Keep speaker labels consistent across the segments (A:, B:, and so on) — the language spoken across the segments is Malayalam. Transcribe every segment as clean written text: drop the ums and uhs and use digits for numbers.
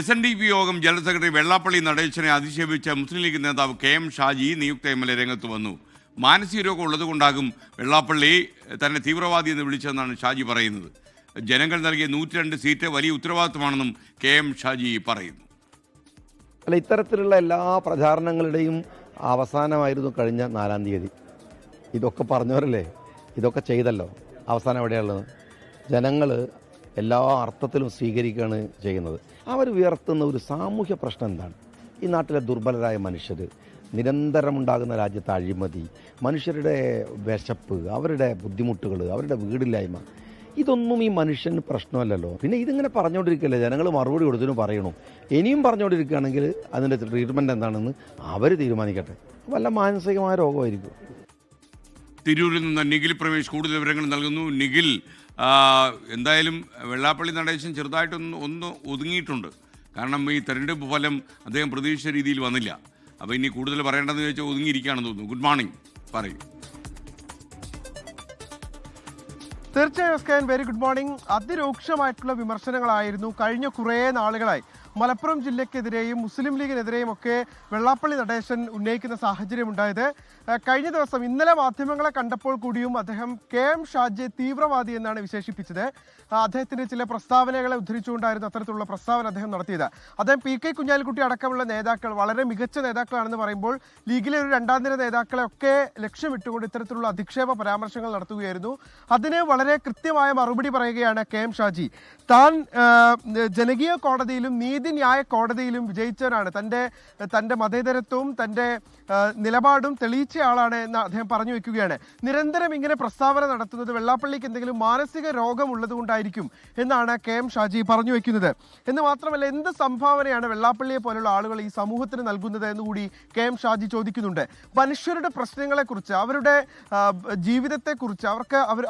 A: SNDP യോഗം ജനറൽ സെക്രട്ടറി വെള്ളാപ്പള്ളി നടേശനെ അധിക്ഷേപിച്ച മുസ്ലിം ലീഗ് നേതാവ് KM ഷാജി നിയുക്ത MLA രംഗത്ത് വന്നു. മാനസിക രോഗം ഉള്ളതുകൊണ്ടാകും വെള്ളാപ്പള്ളി തന്നെ തീവ്രവാദി എന്ന് വിളിച്ചതെന്നാണ് ഷാജി പറയുന്നത്. ജനങ്ങൾ നൽകിയ 102 സീറ്റ് വലിയ ഉത്തരവാദിത്വമാണെന്നും KM ഷാജി പറയുന്നു.
B: അല്ല, ഇത്തരത്തിലുള്ള എല്ലാ പ്രചാരണങ്ങളുടെയും അവസാനമായിരുന്നു കഴിഞ്ഞ 4-ാം തീയതി. ഇതൊക്കെ പറഞ്ഞവരല്ലേ, ഇതൊക്കെ ചെയ്തല്ലോ. അവസാനം എവിടെയുള്ളത്? ജനങ്ങൾ എല്ലാ അർത്ഥത്തിലും സ്വീകരിക്കുകയാണ് ചെയ്യുന്നത്. അവർ ഉയർത്തുന്ന ഒരു സാമൂഹ്യ പ്രശ്നം എന്താണ്? ഈ നാട്ടിലെ ദുർബലരായ മനുഷ്യർ, നിരന്തരമുണ്ടാകുന്ന രാജ്യത്തെ അഴിമതി, മനുഷ്യരുടെ വിശപ്പ്, അവരുടെ ബുദ്ധിമുട്ടുകൾ, അവരുടെ വീടില്ലായ്മ, ഇതൊന്നും ഈ മനുഷ്യന് പ്രശ്നമല്ലല്ലോ. പിന്നെ ഇതിങ്ങനെ പറഞ്ഞുകൊണ്ടിരിക്കുകയല്ലേ, ജനങ്ങൾ മറുപടി കൊടുത്തിനും പറയണു. ഇനിയും പറഞ്ഞുകൊണ്ടിരിക്കുകയാണെങ്കിൽ അതിൻ്റെ ട്രീറ്റ്മെൻറ്റ് എന്താണെന്ന് അവർ തീരുമാനിക്കട്ടെ. വല്ല മാനസികമായ രോഗമായിരിക്കും.
A: തിരൂരിൽ നിന്ന് നിഖിൽ പ്രമേഷ് കൂടുതൽ വിവരങ്ങൾ നൽകുന്നു. നിഖിൽ, എന്തായാലും വെള്ളാപ്പള്ളി നടേശൻ ചെറുതായിട്ടൊന്ന് ഒതുങ്ങിയിട്ടുണ്ട്. കാരണം ഈ തെരഞ്ഞെടുപ്പ് ഫലം അദ്ദേഹം പ്രതീക്ഷിച്ച രീതിയിൽ വന്നില്ല. അപ്പോൾ ഇനി കൂടുതൽ പറയേണ്ടതെന്ന് ചോദിച്ചാൽ ഒതുങ്ങിയിരിക്കുകയാണെന്ന് തോന്നുന്നു. ഗുഡ് മോർണിംഗ്, പറയൂ.
C: തീർച്ചയായും വെരി ഗുഡ് മോർണിംഗ്. അതിരൂക്ഷമായിട്ടുള്ള വിമർശനങ്ങളായിരുന്നു കഴിഞ്ഞ കുറേ നാളുകളായി മലപ്പുറം ജില്ലയ്ക്കെതിരെയും മുസ്ലിം ലീഗിനെതിരെയും ഒക്കെ വെള്ളാപ്പള്ളി നടേശൻ ഉന്നയിക്കുന്ന സാഹചര്യം ഉണ്ടായത്. കഴിഞ്ഞ ദിവസം ഇന്നലെ മാധ്യമങ്ങളെ കണ്ടപ്പോൾ കൂടിയും അദ്ദേഹം KM ഷാജിയെ തീവ്രവാദി എന്നാണ് വിശേഷിപ്പിച്ചത്. അദ്ദേഹത്തിന്റെ ചില പ്രസ്താവനകളെ ഉദ്ധരിച്ചുകൊണ്ടായിരുന്നു അത്തരത്തിലുള്ള പ്രസ്താവന അദ്ദേഹം നടത്തിയത്. അദ്ദേഹം PK കുഞ്ഞാലിക്കുട്ടി അടക്കമുള്ള നേതാക്കൾ വളരെ മികച്ച നേതാക്കളാണെന്ന് പറയുമ്പോൾ ലീഗിലെ ഒരു 2ാം നിര നേതാക്കളെ ഒക്കെ ലക്ഷ്യമിട്ടുകൊണ്ട് ഇത്തരത്തിലുള്ള അധിക്ഷേപ പരാമർശങ്ങൾ നടത്തുകയായിരുന്നു. അതിന് വളരെ കൃത്യമായ മറുപടി പറയുകയാണ് KM ഷാജി. താൻ ജനകീയ കോടതിയിലും നീതിന്യായ കോടതിയിലും വിജയിച്ചവരാണ്, തൻ്റെ മതേതരത്വവും തൻ്റെ നിലപാടും തെളിയിച്ച ആളാണ് എന്ന് അദ്ദേഹം പറഞ്ഞു വെക്കുകയാണ്. നിരന്തരം ഇങ്ങനെ പ്രസ്താവന നടത്തുന്നത് വെള്ളാപ്പള്ളിക്ക് എന്തെങ്കിലും മാനസിക രോഗമുള്ളത് കൊണ്ടായിരിക്കും എന്നാണ് KM ഷാജി പറഞ്ഞു വെക്കുന്നത്. എന്ന് മാത്രമല്ല, എന്ത് സംഭാവനയാണ് വെള്ളാപ്പള്ളിയെ പോലുള്ള ആളുകൾ ഈ സമൂഹത്തിന് നൽകുന്നത് എന്നുകൂടി KM ഷാജി ചോദിക്കുന്നുണ്ട്. മനുഷ്യരുടെ പ്രശ്നങ്ങളെക്കുറിച്ച്, അവരുടെ ജീവിതത്തെക്കുറിച്ച്,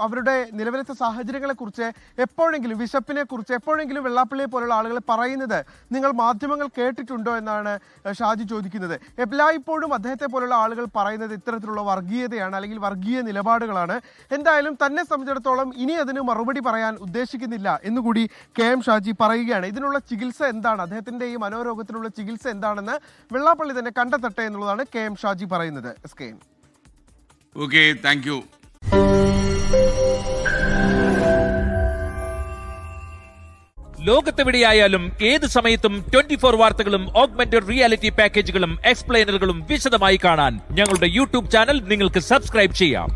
C: അവരുടെ നിലവിലത്തെ സാഹചര്യങ്ങളെക്കുറിച്ച് എപ്പോഴെങ്കിലും, വിശപ്പിനെക്കുറിച്ച് എപ്പോഴെങ്കിലും വെള്ളാപ്പള്ളിയെ പോലുള്ള ആളുകൾ പറയുന്നത് നിങ്ങൾ മാധ്യമങ്ങൾ കേട്ടിട്ടുണ്ടോ എന്നാണ് ഷാജി ചോദിക്കുന്നത്. എല്ലായ്പ്പോഴും അദ്ദേഹത്തെ പോലുള്ള ആളുകൾ പറയുന്നത് ഇത്തരത്തിലുള്ള വർഗീയതയാണ്, അല്ലെങ്കിൽ വർഗീയ നിലപാടുകളാണ്. എന്തായാലും തന്നെ സംബന്ധിച്ചിടത്തോളം ഇനി അതിന് മറുപടി പറയാൻ ഉദ്ദേശിക്കുന്നില്ല എന്നുകൂടി KM ഷാജി പറയുകയാണ്. ഇതിനുള്ള ചികിത്സ എന്താണ്, അദ്ദേഹത്തിന്റെ ഈ മനോരോഗത്തിനുള്ള ചികിത്സ എന്താണെന്ന് വെള്ളാപ്പള്ളി തന്നെ കണ്ടെത്തട്ടെ എന്നുള്ളതാണ് KM ഷാജി പറയുന്നത്.
A: Okay, thank you.
D: ലോകത്തെവിടെയായാലും ഏത് സമയത്തും 24 വാർത്തകളും ഓഗ്മെന്റഡ് റിയാലിറ്റി പാക്കേജുകളും എക്സ്പ്ലെയിനറുകളും വിശദമായി കാണാൻ ഞങ്ങളുടെ YouTube ചാനൽ നിങ്ങൾക്ക് സബ്സ്ക്രൈബ് ചെയ്യാം.